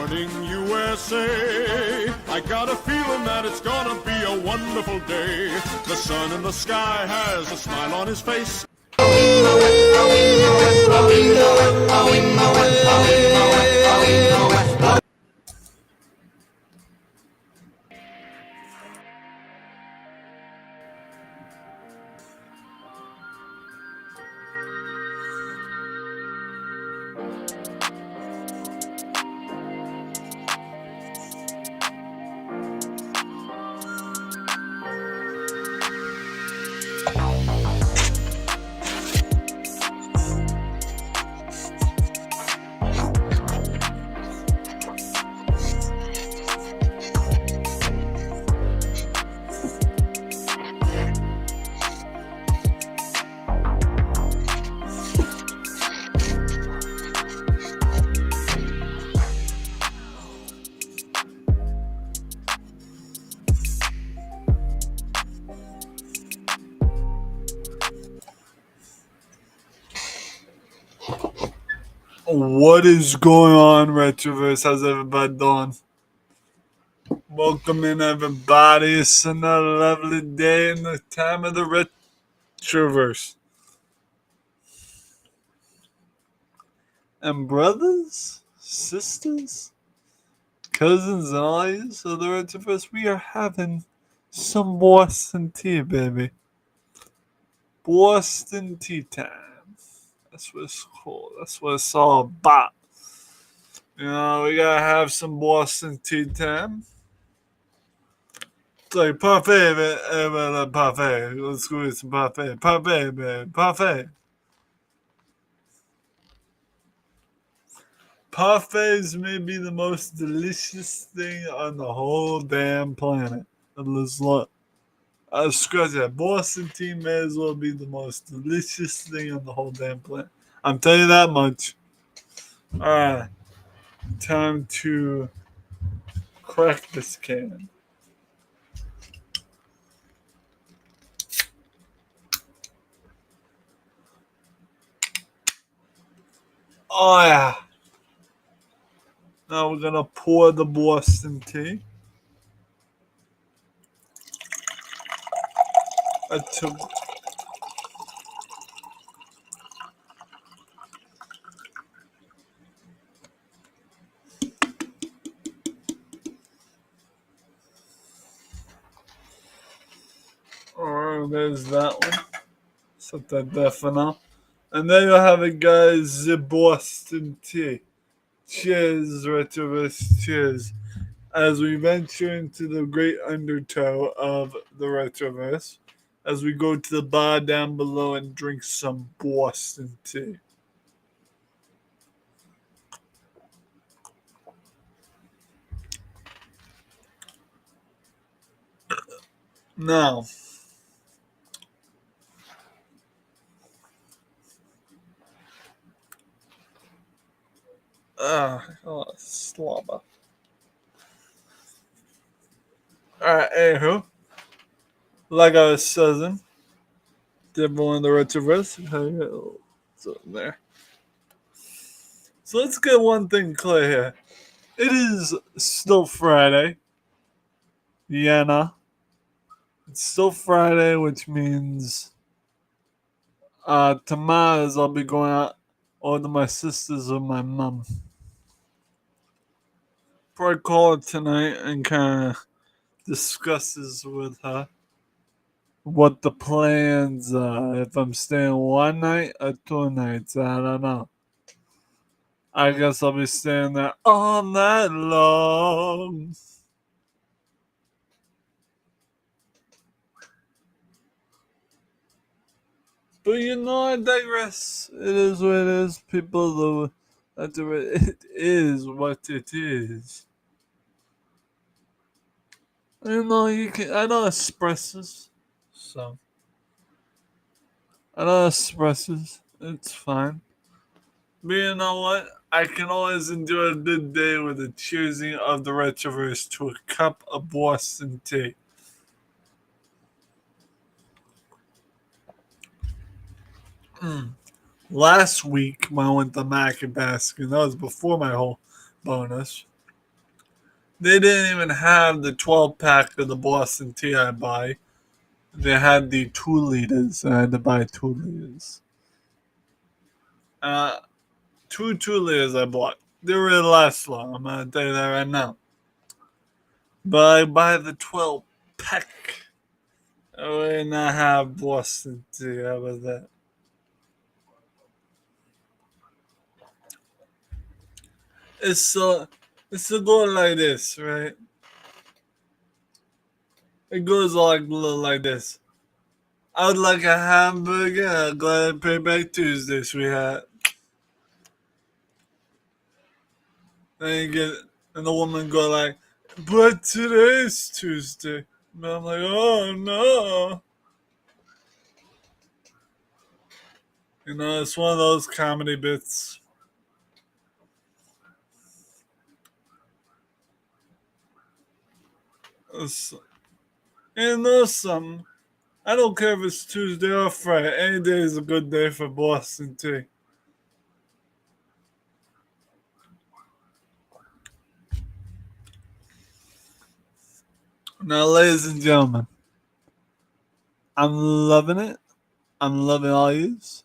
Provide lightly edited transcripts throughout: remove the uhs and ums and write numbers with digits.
morning, USA. I got a feeling that it's gonna be a wonderful day. The sun in the sky has a smile on his face. What is going on, Retroverse? How's everybody doing? Welcome in, everybody. It's another lovely day in the time of the Retroverse. And brothers, sisters, cousins, and all you, so the Retroverse, we are having some Boston tea, baby. Boston tea time. That's what it's called. That's what it's all about. You know, we gotta have some Boston tea time. It's like parfait, man, parfait. Let's go get some parfait. Parfait, man, parfait. Parfaits may be the most delicious thing on the whole damn planet. I scratch that. Boston tea may as well be the most delicious thing on the whole damn planet. I'm telling you that much. Alright. Time to crack this can. Oh yeah. Now we're gonna pour the Boston tea. I took Alright, there's that one. Set that there for now. And there you have it, guys. The Boston tea. Cheers, Retroverse. Cheers. As we venture into the great undertow of the Retroverse, as we go to the bar down below and drink some Boston tea. Now, slobber. Alright, anywho, like I was saying, everyone in the Retroverse, so there. So let's get one thing clear here. It is still Friday. Yeah, nah. It's still Friday, which means tomorrow I'll be going out over to my sister's or my mom. Probably call her tonight and kind of discusses with her what the plans are. If I'm staying one night or 2 nights, I don't know. I guess I'll be staying there all night long. But you know, I digress. It is what it is. People, it is what it is. You know, I know espressos. So. I know espressos. It's fine. But you know what? I can always enjoy a good day with a cheersing of the Retroverse to a cup of Boston tea. Last week when I went to Mac and Baskin, that was before my whole bonus. They didn't even have the 12-pack of the Boston tea I buy. They had the 2 liters. I had to buy 2 liters. Uh, two liters I bought. They really last long. I'm gonna tell you that right now. But I buy the 12-pack. I would not have Boston tea. How about that? It's so. It's a go like this, right? It goes like this. I would like a hamburger. Glad Payback Tuesday, sweetheart. Then you get, and the woman go like, but today's Tuesday. And I'm like, oh no. You know, it's one of those comedy bits. It's, and there's something. I don't care if it's Tuesday or Friday. Any day is a good day for Boston tea. Now, ladies and gentlemen, I'm loving it. I'm loving all yous.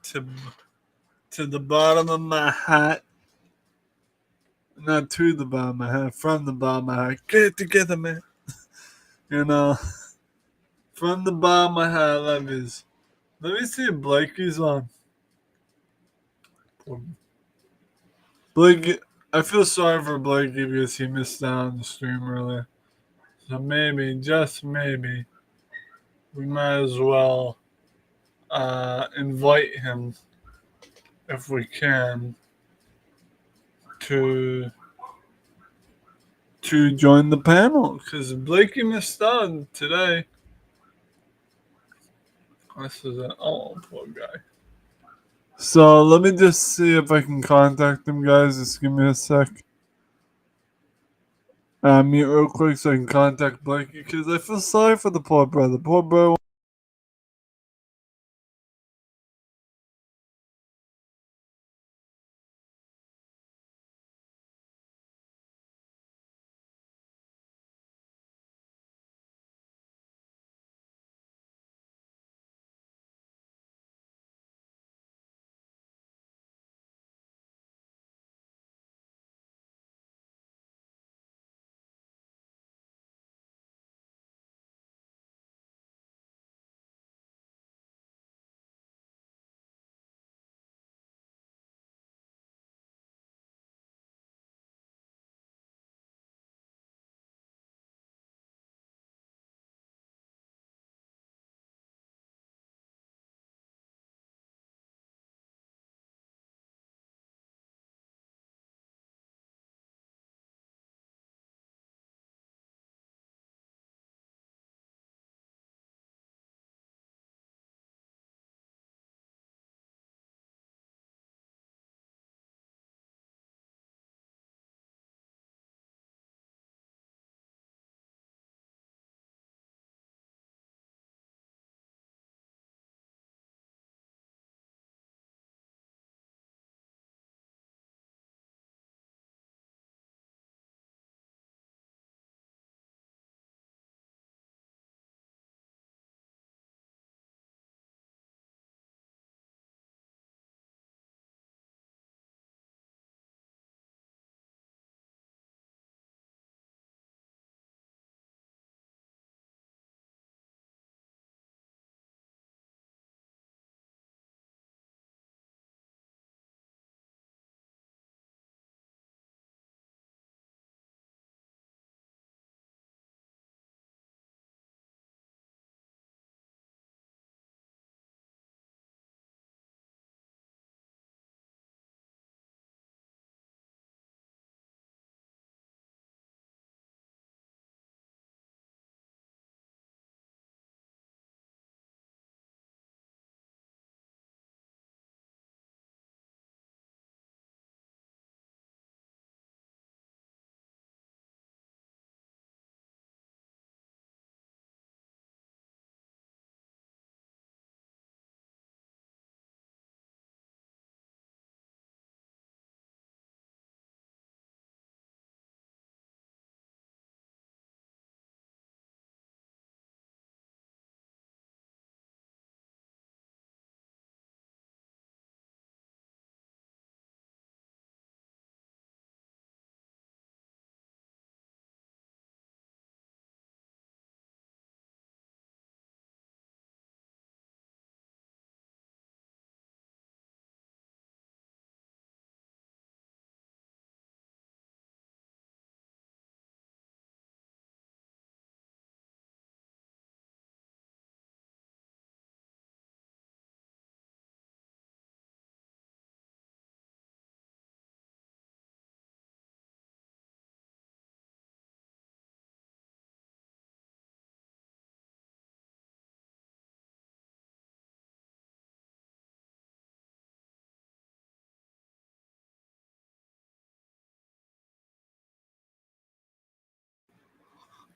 To to the bottom of my heart. Not to the bottom of my heart, from the bottom of my heart. Get it together, man. You know, from the bottom of my heart, I love yous. Let me see if Blakey's on. Blake, I feel sorry for Blakey because he missed out on the stream earlier. So maybe, just maybe, we might as well invite him if we can to join the panel because Blakey missed out today. This is poor guy. So let me just see if I can contact him, guys. Just give me a sec. Mute real quick so I can contact Blakey because I feel sorry for the poor brother. Poor brother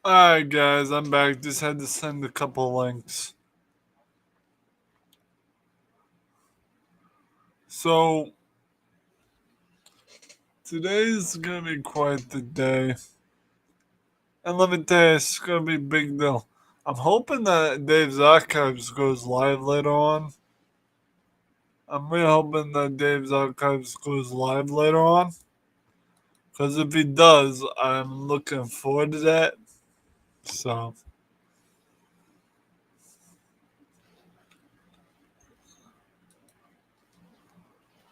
Alright, guys, I'm back. Just had to send a couple links. So, today's gonna be quite the day. And let me tell you, it's gonna be a big deal. I'm hoping that Dave's Archives goes live later on. I'm really hoping that Dave's Archives goes live later on. Because if he does, I'm looking forward to that. So.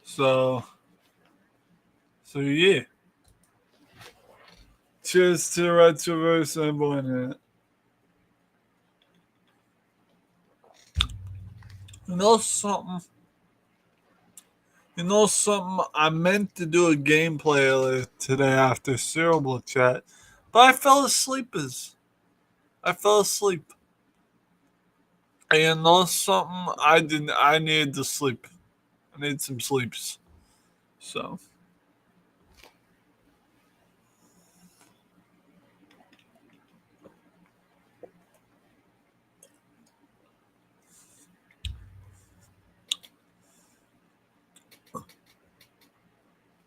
So. So, yeah. Cheers to Retroverse and everyone. You know something? You know something? I meant to do a gameplay today after Cerebral Chat, but I fell asleep. I fell asleep. And you know something? I needed to sleep. I need some sleeps. So.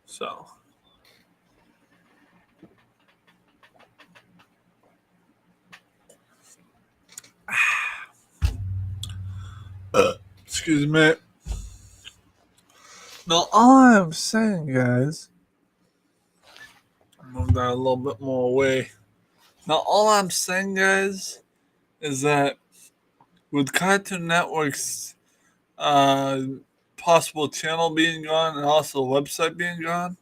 So. Excuse me. Now, all I'm saying, guys, move that a little bit more away. Now, all I'm saying, guys, is that with Cartoon Network's possible channel being gone and also the website being gone,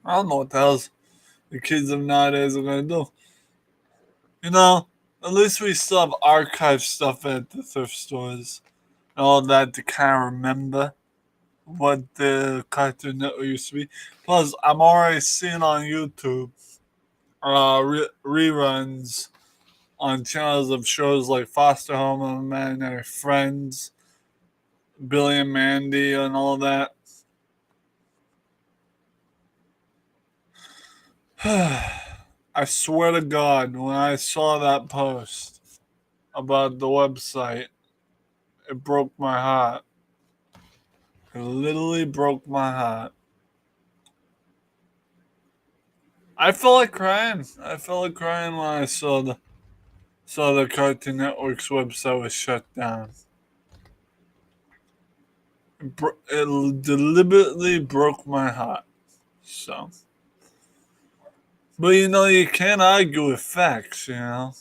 I don't know what the hell the kids of nowadays are going to do. You know, at least we still have archive stuff at the thrift stores and all that to kind of remember what the Cartoon Network used to be. Plus, I'm already seeing on YouTube reruns on channels of shows like Foster Home and Imaginary Friends, Billy and Mandy, and all that. I swear to God, when I saw that post about the website, it broke my heart. It literally broke my heart. I felt like crying. I felt like crying when I saw the Cartoon Network's website was shut down. It deliberately broke my heart. So, but you know, you can't argue with facts. You know,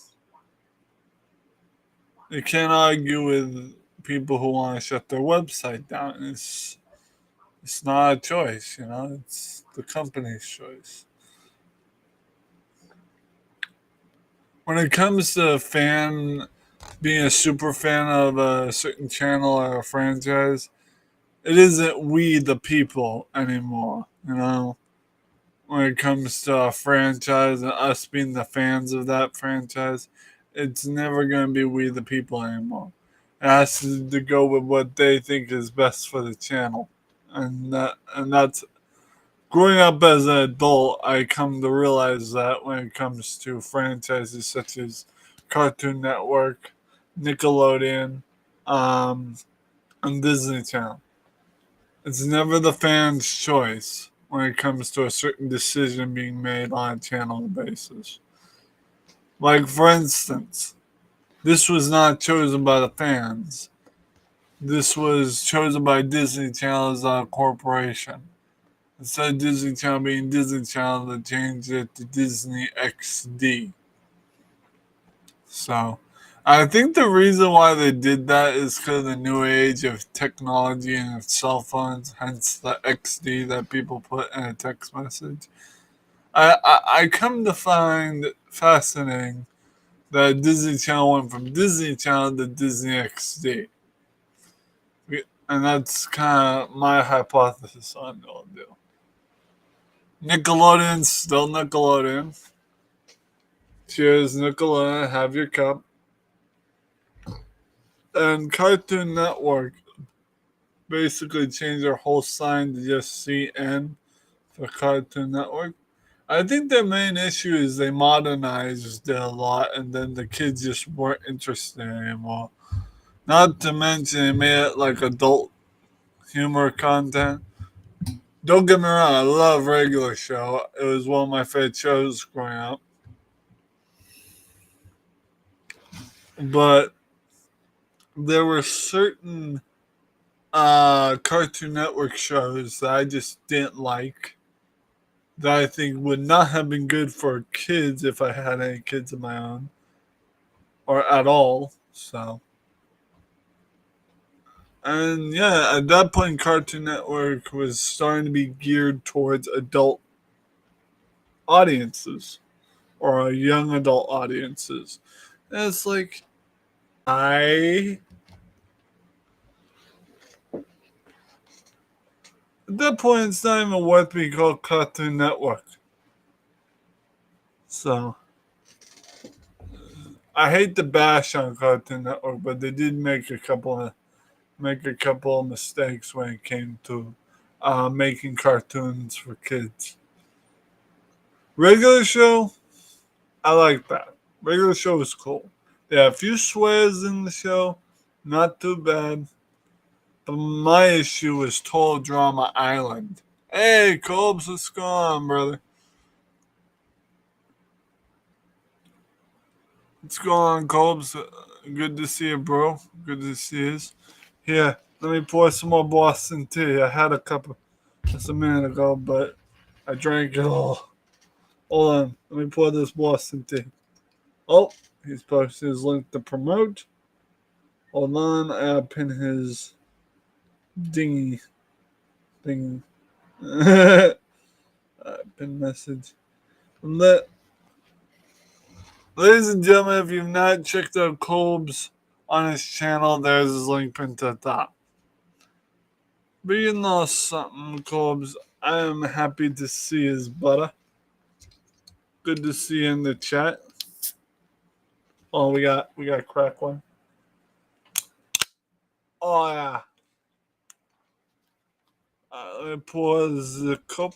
you can't argue with people who want to shut their website down. It's not a choice. You know, it's the company's choice. When it comes to being a super fan of a certain channel or a franchise, it isn't we the people anymore. You know, when it comes to a franchise and us being the fans of that franchise, it's never going to be we the people anymore. It has to go with what they think is best for the channel, and that's growing up as an adult. I come to realize that when it comes to franchises such as Cartoon Network, Nickelodeon, um, and Disney Channel. It's never the fan's choice when it comes to a certain decision being made on a channel basis. Like, for instance, this was not chosen by the fans. This was chosen by Disney Channel as a corporation. Instead of Disney Channel being Disney Channel, they changed it to Disney XD. So, I think the reason why they did that is because of the new age of technology and of cell phones, hence the XD that people put in a text message. I come to find fascinating that Disney Channel went from Disney Channel to Disney XD. And that's kind of my hypothesis on the whole deal. Nickelodeon's still Nickelodeon. Cheers, Nickelodeon. Have your cup. And Cartoon Network basically changed their whole sign to just CN for Cartoon Network. I think their main issue is they modernized it a lot, and then the kids just weren't interested anymore. Not to mention, they made it like adult humor content. Don't get me wrong, I love Regular Show. It was one of my favorite shows growing up. But there were certain Cartoon Network shows that I just didn't like, that I think would not have been good for kids if I had any kids of my own, or at all. So, and yeah, at that point, Cartoon Network was starting to be geared towards adult audiences or young adult audiences. And it's like, I at that point, it's not even worth being called Cartoon Network. So I hate the bash on Cartoon Network, but they did make a couple of mistakes when it came to making cartoons for kids. Regular Show, I like that. Regular Show is cool. They have a few swears in the show, not too bad. But my issue is Total Drama Island. Hey, Colbs, what's going on, brother? What's going on, Colbs? Good to see you, bro. Good to see you. Here, let me pour some more Boston tea. I had a cup just a minute ago, but I drank it all. Hold on. Let me pour this Boston tea. Oh, he's posted his link to promote. Hold on. I gotta pin his dingy thing. Pin message. Ladies and gentlemen, if you've not checked out Colbs on his channel, there's his link pinned to the top. But you know something, Colbs, I am happy to see his butter. Good to see you in the chat. Oh, we got a crack one. Oh yeah. Let me pour the cup.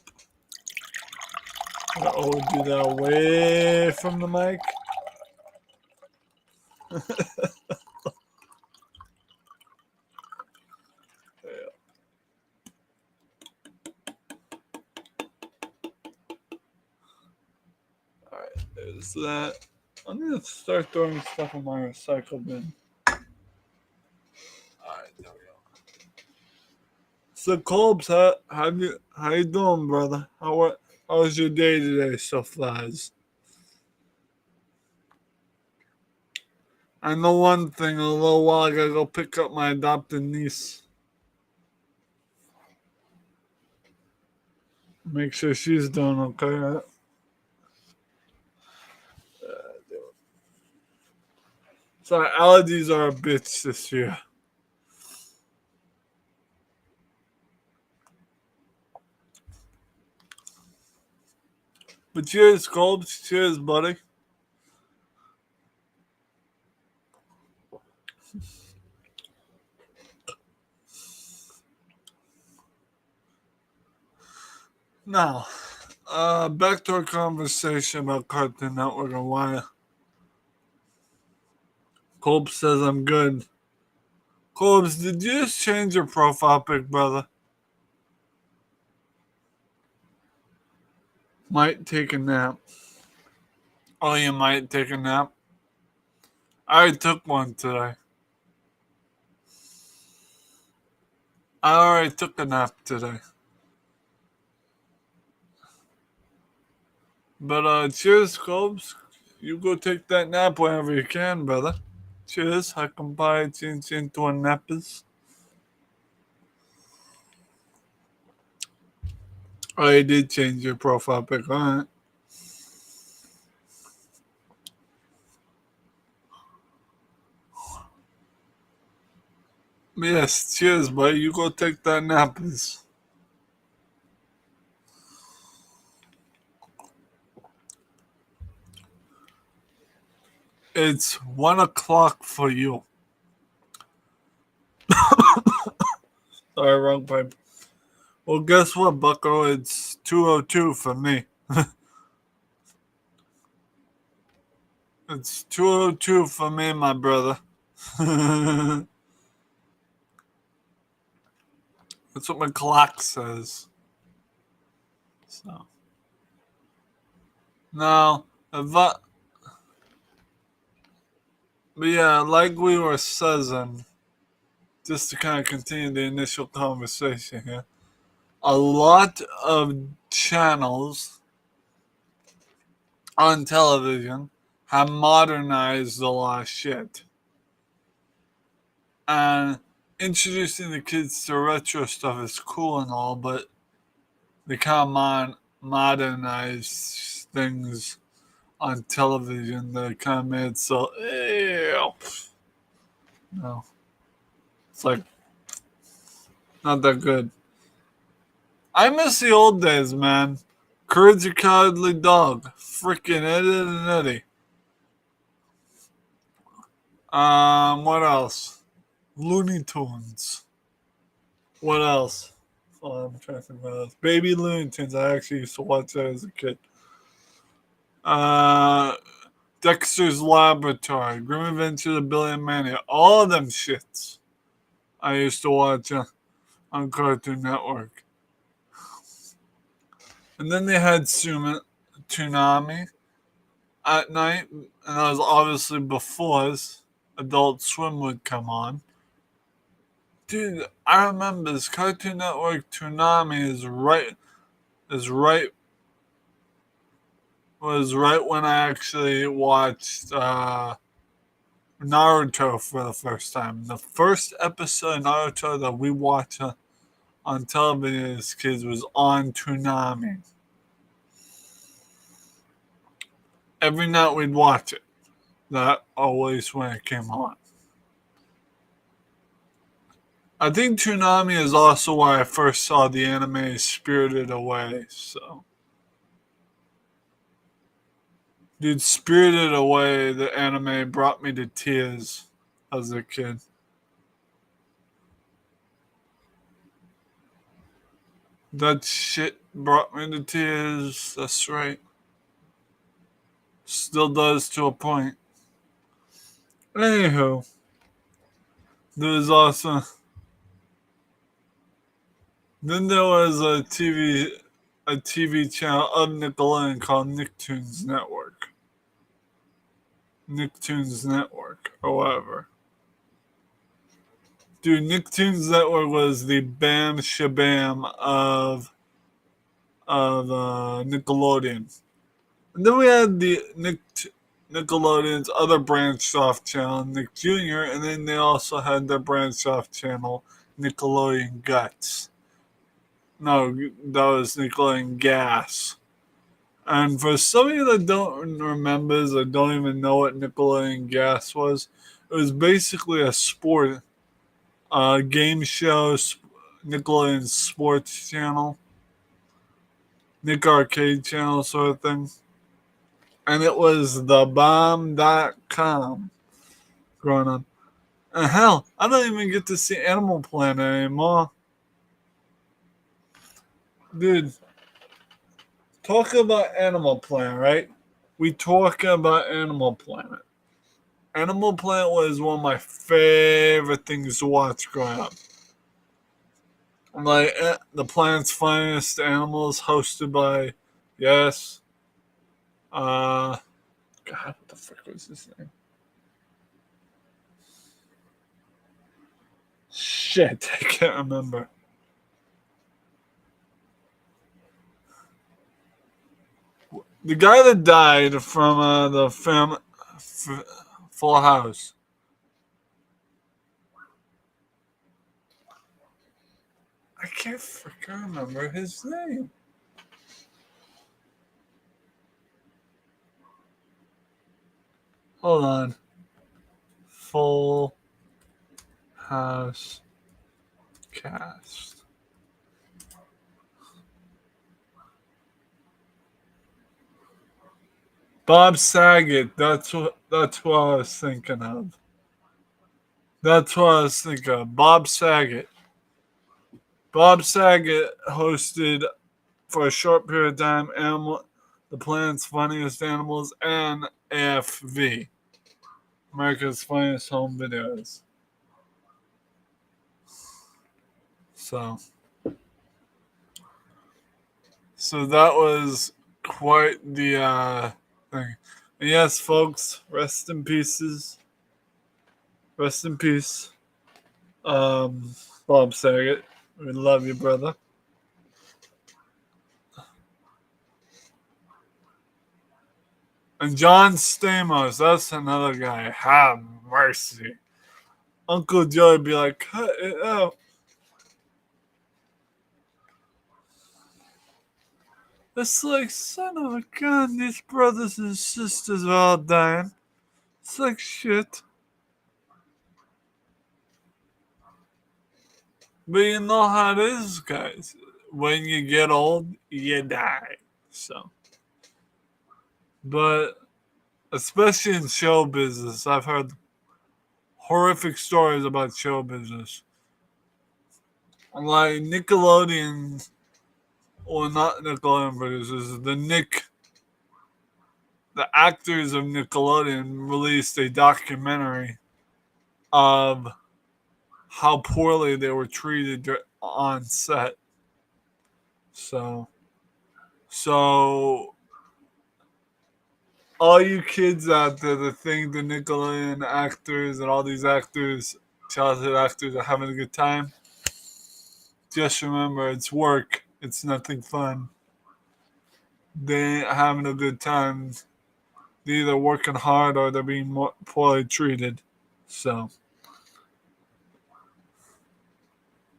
Oh, do that away from the mic. Alright, there's that. I'm gonna start throwing stuff in my recycle bin. Alright, there we go. So Colbs, how you doing, brother? How was your day today so far? I know one thing, a little while I gotta go pick up my adopted niece. Make sure she's doing okay. Sorry, allergies are a bitch this year. But cheers, Colbs. Cheers, buddy. Now, back to our conversation about Cartoon Network and why Colbs says I'm good. Colbs, did you just change your profile pic, brother? Might take a nap. Oh, you might take a nap? I already took one today. I already took a nap today. But cheers, Colbs. You go take that nap whenever you can, brother. Cheers. I can buy change into a nappers. Oh, you did change your profile pic, alright. Yes, cheers, buddy. You go take that nappers. It's 1 o'clock for you. Sorry, wrong pipe. Well, guess what, bucko? It's 2:02 for me. It's 2:02 for me, my brother. That's what my clock says. So now, but yeah, like we were saying, just to kind of continue the initial conversation here, a lot of channels on television have modernized a lot of shit. And introducing the kids to retro stuff is cool and all, but they kind of modernize things on television that kind of made so, no, it's like not that good. I miss the old days, man. Courage the Cowardly Dog, freaking Eddie and Eddie. What else? Looney Tunes. What else? Oh, I'm trying to think what else. Baby Looney Tunes. I actually used to watch that as a kid. Dexter's Laboratory, Grim Adventures of Billy and Mandy. All of them shits I used to watch on Cartoon Network. And then they had Toonami at night, and that was obviously before Adult Swim would come on. Dude, I remember this Cartoon Network Toonami was right when I actually watched Naruto for the first time. The first episode of Naruto that we watched on television as kids was on Toonami. Every night we'd watch it. That always when it came on. I think Toonami is also where I first saw the anime Spirited Away, so. Dude, Spirited Away, the anime, brought me to tears as a kid. That shit brought me to tears, that's right. Still does to a point. Anywho, there's also... Then there was a TV channel of Nickelodeon called Nicktoons Network. Nicktoons Network, or whatever. Dude, Nicktoons Network was the bam shabam of Nickelodeon. And then we had the Nickelodeon's other branched off channel, Nick Jr., and then they also had their branched off channel, Nickelodeon Guts. No, that was Nickelodeon Gas. And for some of you that don't remember or don't even know what Nickelodeon Gas was, it was basically a sport game show, Nickelodeon Sports Channel, Nick Arcade Channel sort of thing. And it was thebomb.com growing up. And hell, I don't even get to see Animal Planet anymore. Dude, talk about Animal Planet, right? We talk about Animal Planet. Animal Planet was one of my favorite things to watch growing up. Like the planet's finest animals, hosted by, yes, God, what the frick was his name? Shit, I can't remember. The guy that died from the film Full House. I can't freaking remember his name. Hold on. Full House cast. Bob Saget. That's what I was thinking of. That's what I was thinking of. Bob Saget. Bob Saget hosted for a short period of time the planet's funniest animals and AFV, America's Funniest Home Videos. So that was quite the thing. And yes, folks, rest in pieces. Rest in peace. Bob Saget. We love you, brother. And John Stamos, that's another guy. Have mercy. Uncle Joe would be like, cut it out. It's like, son of a gun, these brothers and sisters are all dying. It's like shit. But you know how it is, guys. When you get old, you die. So. But, especially in show business, I've heard horrific stories about show business. Like Nickelodeon, or not Nickelodeon producers, the actors of Nickelodeon released a documentary of how poorly they were treated on set. So all you kids out there that think the Nickelodeon actors and all these actors, childhood actors, are having a good time, just remember it's work. It's nothing fun. They ain't having a good time. They're either working hard or they're being poorly treated. So,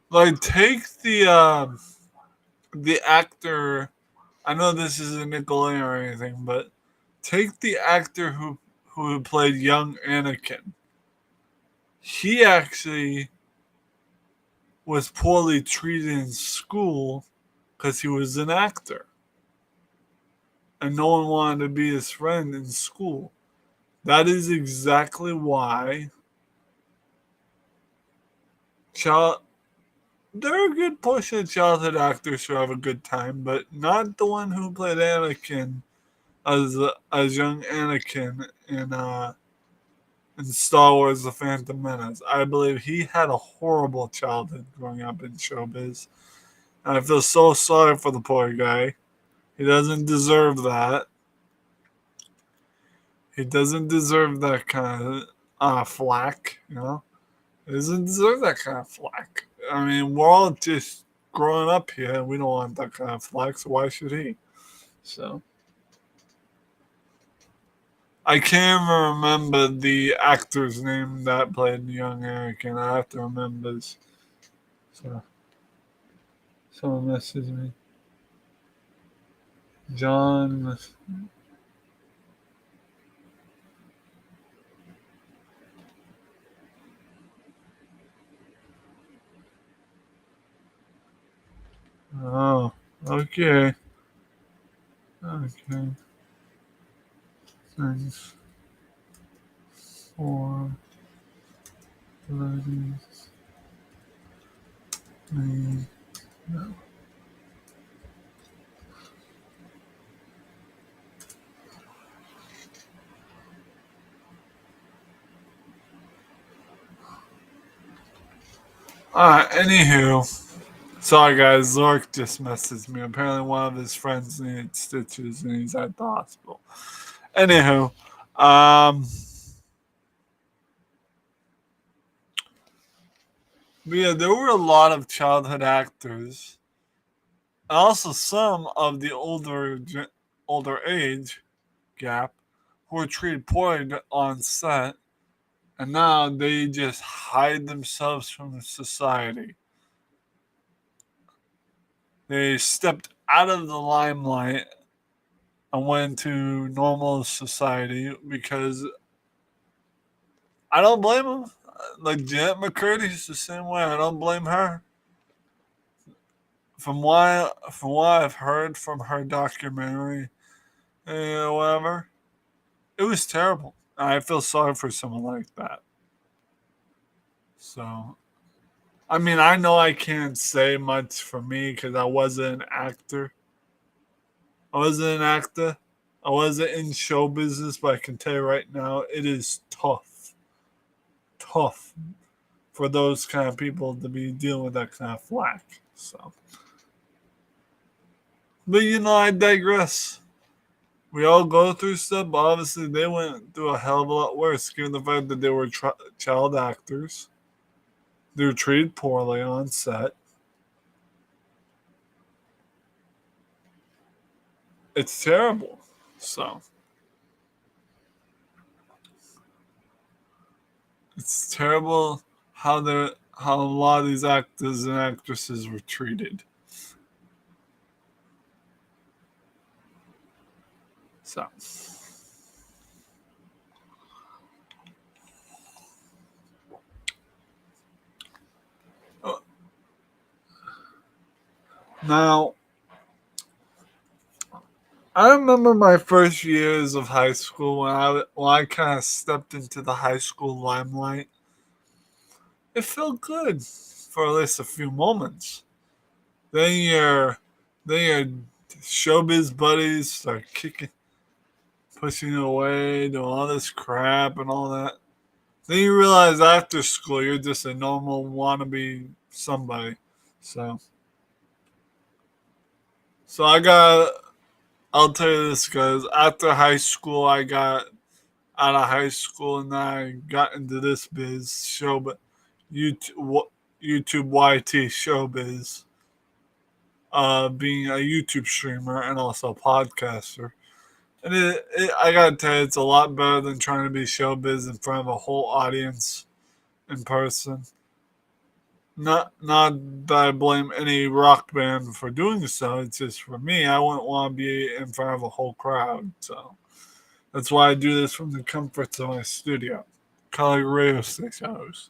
like, take the actor. I know this isn't Nickelodeon or anything, but take the actor who played young Anakin. He actually was poorly treated in school because he was an actor. And no one wanted to be his friend in school. That is exactly why there are a good portion of childhood actors who have a good time, but not the one who played Anakin as young Anakin in Star Wars: The Phantom Menace. I believe he had a horrible childhood growing up in showbiz. And I feel so sorry for the poor guy. He doesn't deserve that. He doesn't deserve that kind of flack, you know? He doesn't deserve that kind of flack. I mean, we're all just growing up here, and we don't want that kind of flack, so why should he? So, I can't even remember the actor's name that played young Anakin. I have to remember this. So, someone messaged me. John. Oh, okay. Okay. Thanks for letting me know. Alright, anywho. Sorry guys, Zork just messaged me. Apparently one of his friends needed stitches and he's at the hospital. Anywho, but yeah, there were a lot of childhood actors, and also some of the older age gap who were treated poorly on set, and now they just hide themselves from society. They stepped out of the limelight and went to normal society because I don't blame them. Like Janet McCurdy's the same way. I don't blame her. From what I've heard from her documentary, whatever, it was terrible. I feel sorry for someone like that. So, I mean, I know I can't say much for me because I wasn't an actor. I wasn't an actor, I wasn't in show business, but I can tell you right now, it is tough. Tough for those kind of people to be dealing with that kind of flack. So, but I digress. We all go through stuff, but obviously they went through a hell of a lot worse, given the fact that they were child actors. They were treated poorly on set. It's terrible. So, it's terrible how a lot of these actors and actresses were treated. So, now I remember my first years of high school when I kind of stepped into the high school limelight. It felt good for at least a few moments. Then your showbiz buddies start pushing you away, doing all this crap and all that. Then you realize after school you're just a normal wannabe somebody. So I'll tell you this, guys. After high school, I got out of high school and I got into this but YouTube YT showbiz, being a YouTube streamer and also a podcaster. And I gotta tell you, it's a lot better than trying to be showbiz in front of a whole audience in person. Not that I blame any rock band for doing so. It's just for me, I wouldn't want to be in front of a whole crowd. So that's why I do this from the comforts of my studio, calling radio station host.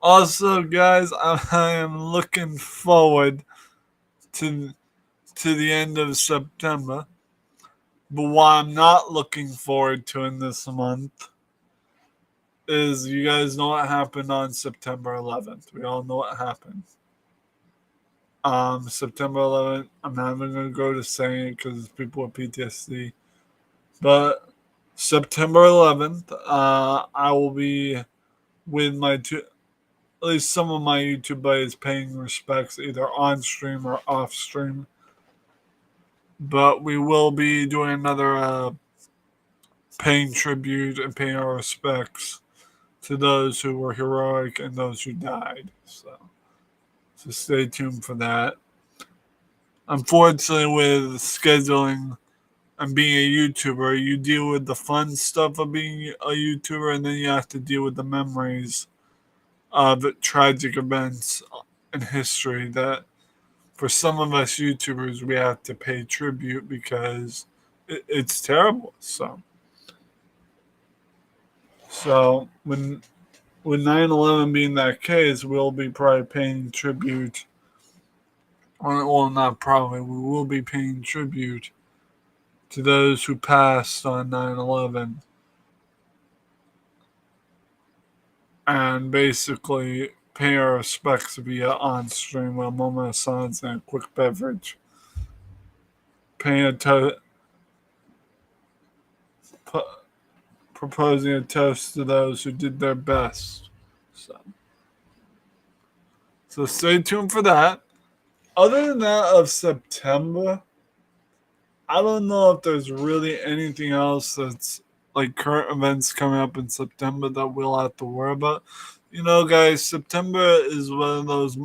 Also, guys, I am looking forward to the end of September. But what I'm not looking forward to in this month is, you guys know what happened on September 11th. We all know what happened. September 11th, I'm not even going to go to saying it because people with PTSD. But September 11th, I will be with at least some of my YouTube buddies paying respects either on stream or off stream. But we will be doing another paying tribute and paying our respects to those who were heroic and those who died. So stay tuned for that. Unfortunately, with scheduling and being a YouTuber, you deal with the fun stuff of being a YouTuber, and then you have to deal with the memories of tragic events in history that, for some of us YouTubers, we have to pay tribute because it's terrible. So when with 9/11 being that case, we'll be probably paying tribute. Well, not probably. We will be paying tribute to those who passed on 9/11, and basically pay our respects via on stream with a moment of silence and a quick beverage. Proposing a toast to those who did their best. So stay tuned for that. Other than that, of September, I don't know if there's really anything else that's like current events coming up in September that we'll have to worry about. Guys, September is one of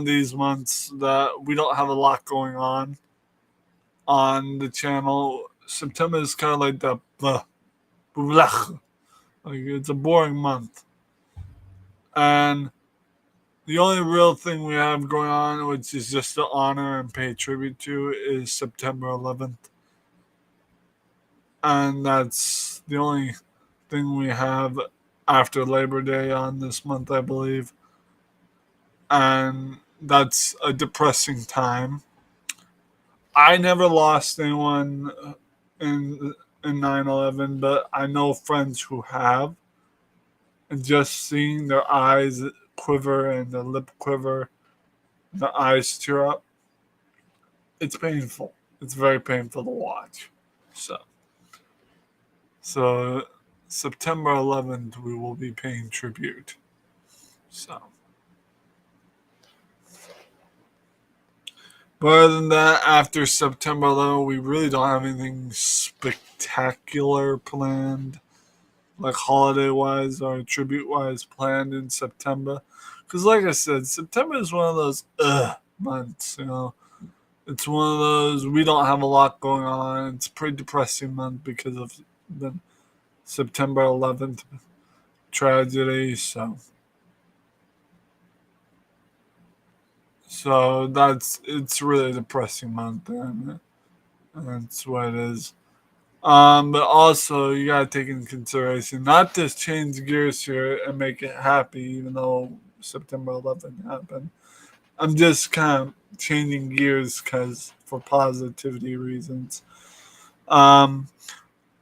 these months that we don't have a lot going on the channel. September is kind of like like it's a boring month, and the only real thing we have going on, which is just to honor and pay tribute to, is September 11th. And that's the only thing we have after Labor Day on this month, I believe. And that's a depressing time. I never lost anyone in 9/11, but I know friends who have. And just seeing their eyes quiver and the lip quiver, the eyes tear up, it's painful. It's very painful to watch. So September 11th, we will be paying tribute. So, but other than that, after September 11th, we really don't have anything spectacular planned, like holiday-wise or tribute-wise planned in September. Because, like I said, September is one of those months. It's one of those we don't have a lot going on. It's a pretty depressing month because of the September 11th tragedy. So it's really a depressing month, and that's what it is. But also you gotta take into consideration not to change gears here and make it happy, even though September 11th happened. I'm just kind of changing gears because for positivity reasons. On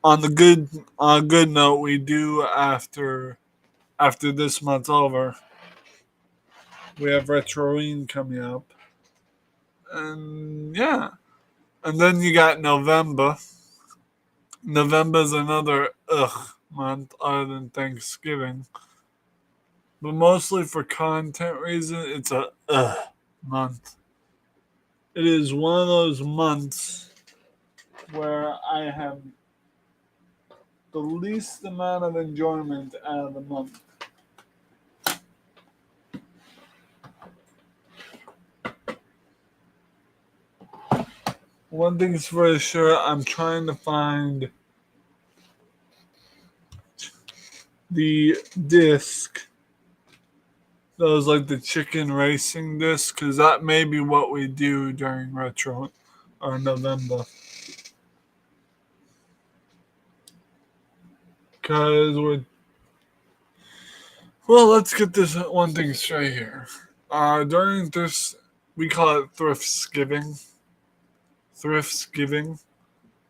a good note, we do after this month's over, we have Retroween coming up, and yeah, and then you got November. November's another month other than Thanksgiving, but mostly for content reasons, it's a month. It is one of those months where I have the least amount of enjoyment out of the month. One thing's for sure, I'm trying to find the disc. Those like the chicken racing disc, because that may be what we do during Retro or November. Because let's get this one thing straight here. During this, we call it Thriftsgiving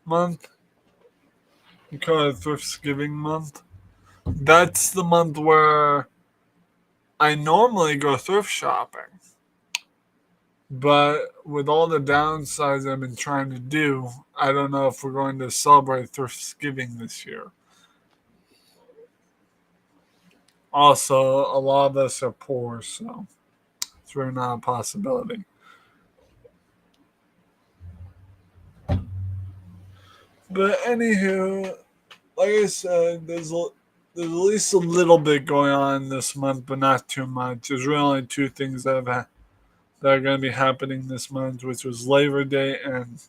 month. We call it Thriftsgiving month. That's the month where I normally go thrift shopping. But with all the downsides I've been trying to do, I don't know if we're going to celebrate Thriftsgiving this year. Also, a lot of us are poor, so it's really not a possibility. But anywho, like I said, there's at least a little bit going on this month, but not too much. There's really only two things that are going to be happening this month, which was Labor Day and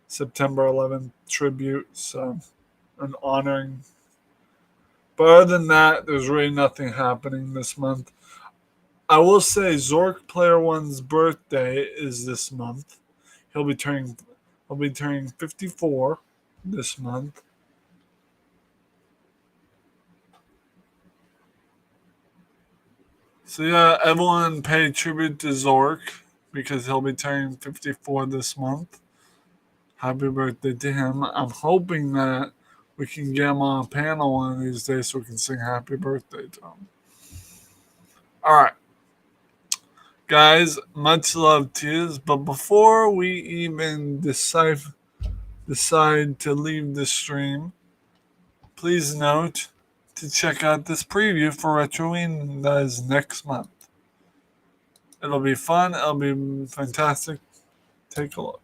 September 11th tribute, so an honoring. But other than that, there's really nothing happening this month. I will say Zork Player One's birthday is this month. He'll be turning 54 this month. So yeah, everyone pay tribute to Zork because he'll be turning 54 this month. Happy birthday to him. I'm hoping that we can get him on a panel one of these days so we can sing happy birthday to him. Alright. Guys, much love to you. But before we even decide to leave the stream, please note to check out this preview for Retroween that is next month. It'll be fun. It'll be fantastic. Take a look.